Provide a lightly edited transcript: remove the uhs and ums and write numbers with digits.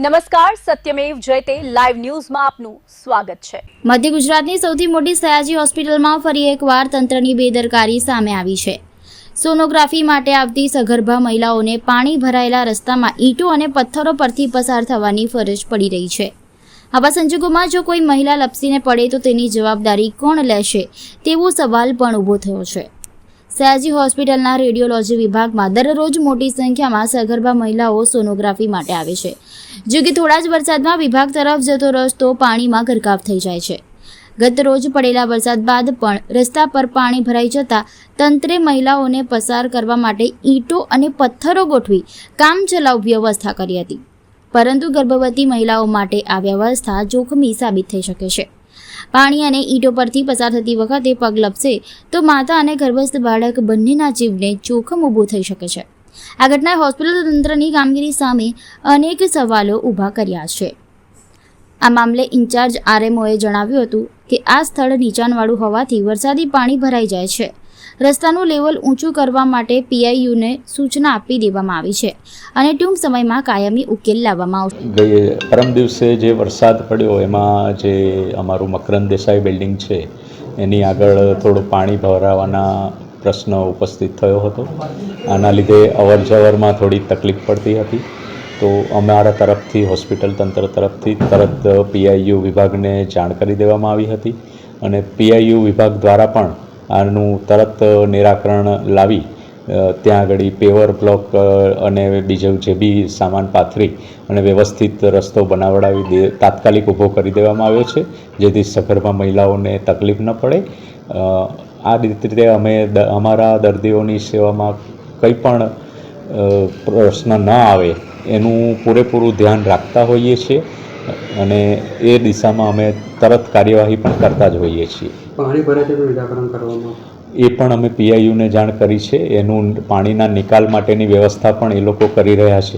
નમસ્કાર, સત્યમેવ જયતે લાઈવ ન્યૂઝમાં આપનું સ્વાગત છે। મધ્ય ગુજરાતની સૌથી મોટી સયાજી હોસ્પિટલમાં ફરી એકવાર તંત્રની બેદરકારી સામે આવી છે। સોનોગ્રાફી માટે આવતી સગર્ભા મહિલાઓને પાણી ભરાયેલા રસ્તામાં ઈંટો અને પથ્થરો પરથી પસાર થવાની ફરજ પડી રહી છે। આવા સંજોગોમાં જો કોઈ મહિલા લપસીને પડે તો તેની જવાબદારી કોણ લેશે તેવો સવાલ પણ ઊભો થયો છે। સયાજી હોસ્પિટલના રેડિયોલોજી વિભાગમાં દરરોજ મોટી સંખ્યામાં સગર્ભા મહિલાઓ સોનોગ્રાફી માટે આવે છે, જો કે થોડા જ વરસાદમાં વિભાગ તરફ જતો રસ્તો પાણીમાં ગરકાવ થઈ જાય છે। ગત રોજ પડેલા વરસાદ બાદ પણ રસ્તા પર પાણી ભરાઈ જતા તંત્રે મહિલાઓને પસાર કરવા માટે ઈંટો અને પથ્થરો ગોઠવી કામચલાઉ વ્યવસ્થા કરી હતી, પરંતુ ગર્ભવતી મહિલાઓ માટે આ વ્યવસ્થા જોખમી સાબિત થઈ શકે છે। પાણી અને ઈંટો પરથી પસાર થતી વખતે પગ લપસે તો માતા અને ગર્ભસ્થ બાળક બંનેના જીવને જોખમ ઊભું થઈ શકે છે। આ ઘટનાએ હોસ્પિટલ તંત્રની કામગીરી સામે અનેક સવાલો ઊભા કર્યા છે। આ મામલે ઇન્ચાર્જ આરએમઓએ જણાવ્યું હતું કે આ સ્થળ નીચાણવાળું હોવાથી વરસાદી પાણી ભરાઈ જાય છે। રસ્તાનું લેવલ ઊંચું કરવા માટે પીઆઈયુને સૂચના આપી દેવામાં આવી છે અને ટૂંક સમયમાં કાયમી ઉકેલ લાવવામાં આવશે। પરમ દિવસે જે વરસાદ પડ્યો એમાં જે અમારું મકરંદ દેસાઈ બિલ્ડિંગ છે એની આગળ થોડું પાણી ભરાવાના પ્રશ્ન ઉપસ્થિત થયો હતો। આના લીધે અવર જવરમાં થોડી તકલીફ પડતી હતી, તો અમારા તરફથી હોસ્પિટલ તંત્ર તરફથી તરત પીઆઈયુ વિભાગને જાણ કરી દેવામાં આવી હતી અને પીઆઈયુ વિભાગ દ્વારા પણ આનું તરત નિરાકરણ લાવી ત્યાં આગળ પેવર બ્લોક અને બીજું જે બી સામાન પાથરી અને વ્યવસ્થિત રસ્તો બનાવડાવી તાત્કાલિક ઊભો કરી દેવામાં આવ્યો છે, જેથી સગર્ભા મહિલાઓને તકલીફ ન પડે। આ રીતે અમે અમારા દર્દીઓની સેવામાં કંઈ પણ પ્રશ્ન ન આવે એનું પૂરેપૂરું ધ્યાન રાખતા હોઈએ છીએ અને એ દિશામાં અમે તરત કાર્યવાહી પણ કરતા જ હોઈએ છીએ। પાણી ભરાય તેનું નિરાકરણ કરવામાં એ પણ અમે પીઆઈયુને જાણ કરી છે, એનું પાણીના નિકાલ માટેની વ્યવસ્થા પણ એ લોકો કરી રહ્યા છે।